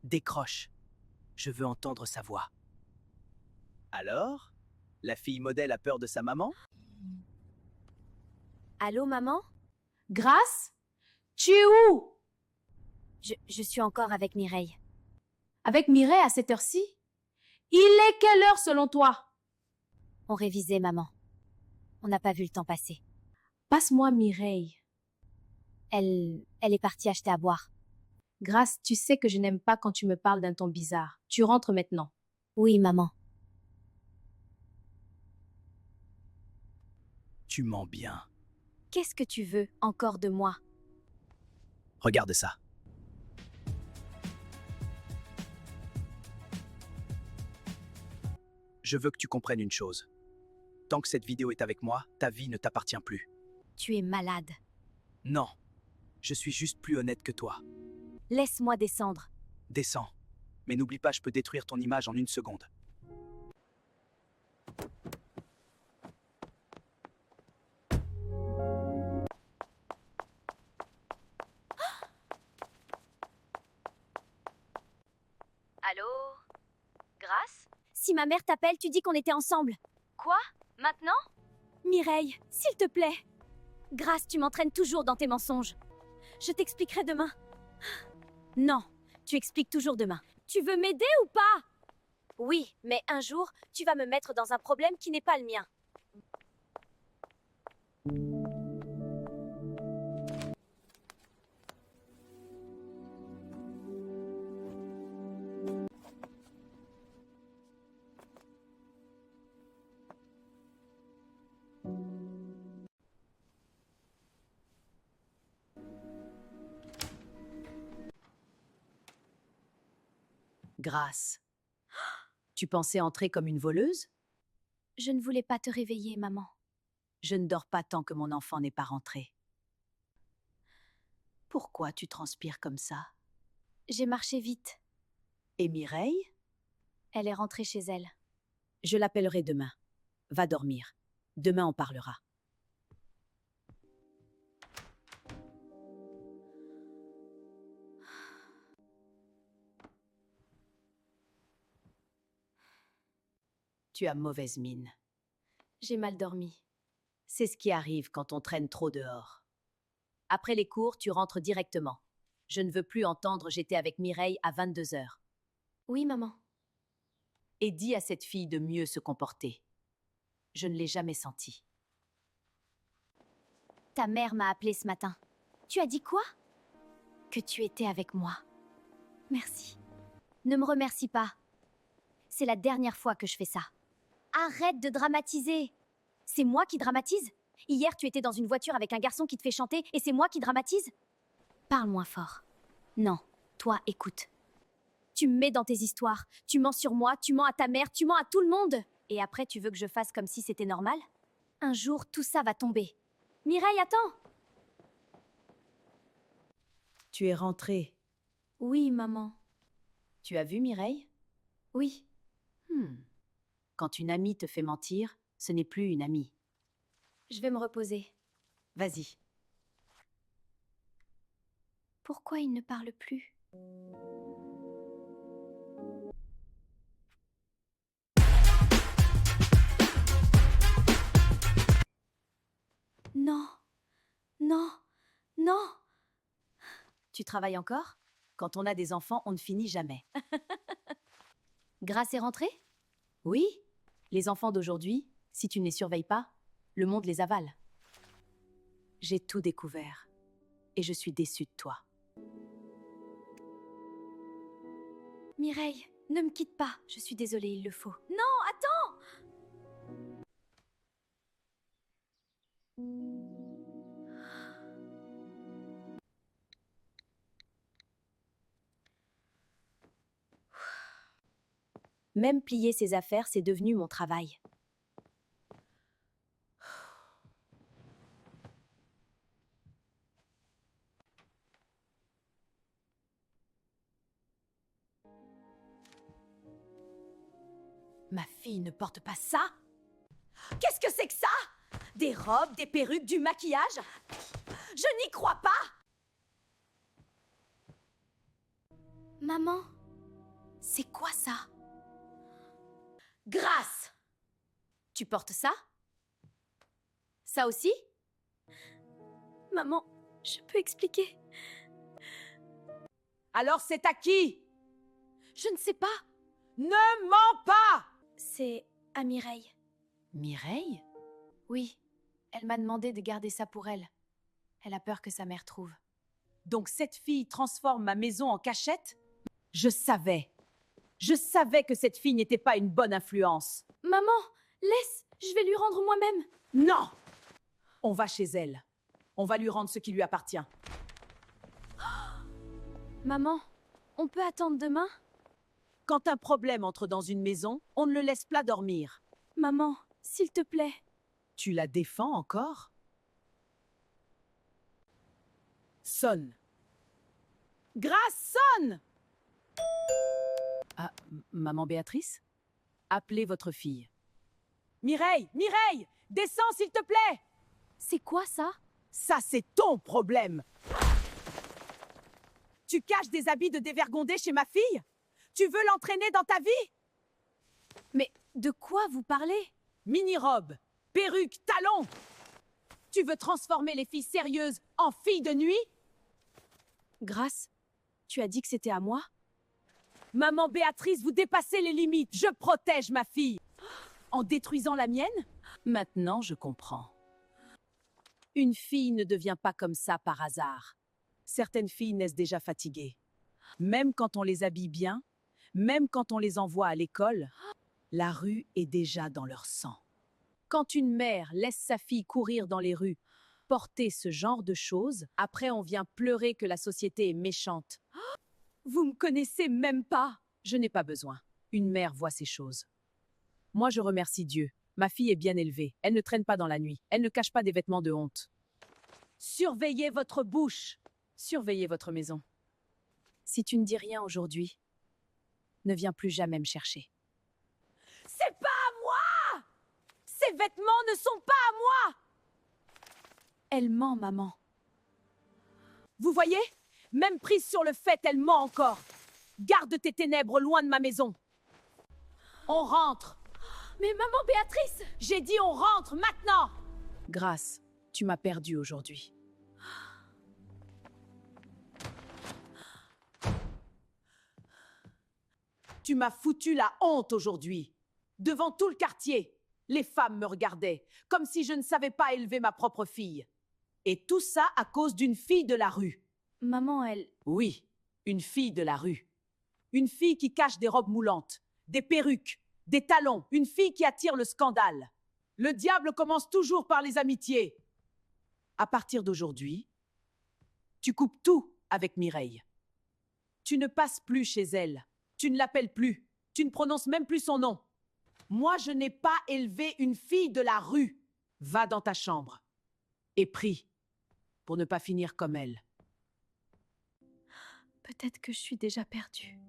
Décroche. Je veux entendre sa voix. Alors? La fille modèle a peur de sa maman? Allô, maman? Grâce? Tu es où? Je suis encore avec Mireille. Avec Mireille à cette heure-ci? Il est quelle heure selon toi? On révisait, maman. On n'a pas vu le temps passer. Passe-moi Mireille. Elle est partie acheter à boire. Grâce, tu sais que je n'aime pas quand tu me parles d'un ton bizarre. Tu rentres maintenant. Oui, maman. Tu mens bien. Qu'est-ce que tu veux encore de moi? Regarde ça. Je veux que tu comprennes une chose. Tant que cette vidéo est avec moi, ta vie ne t'appartient plus. Tu es malade. Non. Je suis juste plus honnête que toi. Laisse-moi descendre. Descends. Mais n'oublie pas, je peux détruire ton image en 1 seconde. Allô? Grâce? Si ma mère t'appelle, tu dis qu'on était ensemble. Quoi? Maintenant? Mireille, s'il te plaît. Grâce, tu m'entraînes toujours dans tes mensonges. Je t'expliquerai demain. Non, tu expliques toujours demain. Tu veux m'aider ou pas? Oui, mais un jour, tu vas me mettre dans un problème qui n'est pas le mien. Grâce. Tu pensais entrer comme une voleuse? Je ne voulais pas te réveiller, maman. Je ne dors pas tant que mon enfant n'est pas rentré. Pourquoi tu transpires comme ça? J'ai marché vite. Et Mireille? Elle est rentrée chez elle. Je l'appellerai demain. Va dormir. Demain on parlera. Tu as mauvaise mine. J'ai mal dormi. C'est ce qui arrive quand on traîne trop dehors. Après les cours, tu rentres directement. Je ne veux plus entendre j'étais avec Mireille à 22h. Oui, maman. Et dis à cette fille de mieux se comporter. Je ne l'ai jamais senti. Ta mère m'a appelée ce matin. Tu as dit quoi? Que tu étais avec moi. Merci. Ne me remercie pas. C'est la dernière fois que je fais ça. Arrête de dramatiser. C'est moi qui dramatise? Hier, tu étais dans une voiture avec un garçon qui te fait chanter et c'est moi qui dramatise? Parle moins fort. Non, toi, écoute. Tu me mets dans tes histoires. Tu mens sur moi, tu mens à ta mère, tu mens à tout le monde. Et après, tu veux que je fasse comme si c'était normal? Un jour, tout ça va tomber. Mireille, attends! Tu es rentrée. Oui, maman. Tu as vu Mireille? Oui. Quand une amie te fait mentir, ce n'est plus une amie. Je vais me reposer. Vas-y. Pourquoi il ne parle plus? Non. Non. Non. Tu travailles encore? Quand on a des enfants, on ne finit jamais. Grâce est rentrée? Oui, les enfants d'aujourd'hui, si tu ne les surveilles pas, le monde les avale. J'ai tout découvert. Et je suis déçue de toi. Mireille, ne me quitte pas. Je suis désolée, il le faut. Non, attends! Même plier ses affaires, c'est devenu mon travail. Ma fille ne porte pas ça? Qu'est-ce que c'est que ça? Des robes, des perruques, du maquillage? Je n'y crois pas! Maman, C'est quoi ça? Grâce! Tu portes ça? Ça aussi? Maman, je peux expliquer. Alors c'est à qui? Je ne sais pas. Ne mens pas! C'est à Mireille. Mireille? Oui, elle m'a demandé de garder ça pour elle. Elle a peur que sa mère trouve. Donc cette fille transforme ma maison en cachette? Je savais. Je savais que cette fille n'était pas une bonne influence. Maman, laisse, je vais lui rendre moi-même. Non! On va chez elle. On va lui rendre ce qui lui appartient. Maman, on peut attendre demain? Quand un problème entre dans une maison, on ne le laisse pas dormir. Maman, s'il te plaît. Tu la défends encore? Sonne. Grâce, sonne! Ah, maman Béatrice? Appelez votre fille. Mireille! Mireille! Descends, s'il te plaît! C'est quoi ça? Ça, c'est ton problème! Tu caches des habits de dévergondée chez ma fille? Tu veux l'entraîner dans ta vie? Mais de quoi vous parlez? Mini-robe, perruque, talons! Tu veux transformer les filles sérieuses en filles de nuit? Grâce, tu as dit que c'était à moi? Maman Béatrice, vous dépassez les limites. Je protège ma fille. En détruisant la mienne? Maintenant, je comprends. Une fille ne devient pas comme ça par hasard. Certaines filles naissent déjà fatiguées. Même quand on les habille bien, même quand on les envoie à l'école, la rue est déjà dans leur sang. Quand une mère laisse sa fille courir dans les rues, porter ce genre de choses, après on vient pleurer que la société est méchante. Vous me connaissez même pas. Je n'ai pas besoin. Une mère voit ces choses. Moi, je remercie Dieu. Ma fille est bien élevée. Elle ne traîne pas dans la nuit. Elle ne cache pas des vêtements de honte. Surveillez votre bouche. Surveillez votre maison. Si tu ne dis rien aujourd'hui, ne viens plus jamais me chercher. C'est pas à moi! Ces vêtements ne sont pas à moi! Elle ment, maman. Vous voyez? Même prise sur le fait, elle ment encore. Garde tes ténèbres loin de ma maison. On rentre. Mais maman Béatrice! J'ai dit on rentre maintenant. Grâce, tu m'as perdu aujourd'hui. Tu m'as foutu la honte aujourd'hui. Devant tout le quartier, les femmes me regardaient, comme si je ne savais pas élever ma propre fille. Et tout ça à cause d'une fille de la rue. Maman, elle... Oui, une fille de la rue. Une fille qui cache des robes moulantes, des perruques, des talons. Une fille qui attire le scandale. Le diable commence toujours par les amitiés. À partir d'aujourd'hui, tu coupes tout avec Mireille. Tu ne passes plus chez elle. Tu ne l'appelles plus. Tu ne prononces même plus son nom. Moi, je n'ai pas élevé une fille de la rue. Va dans ta chambre et prie pour ne pas finir comme elle. Peut-être que je suis déjà perdue.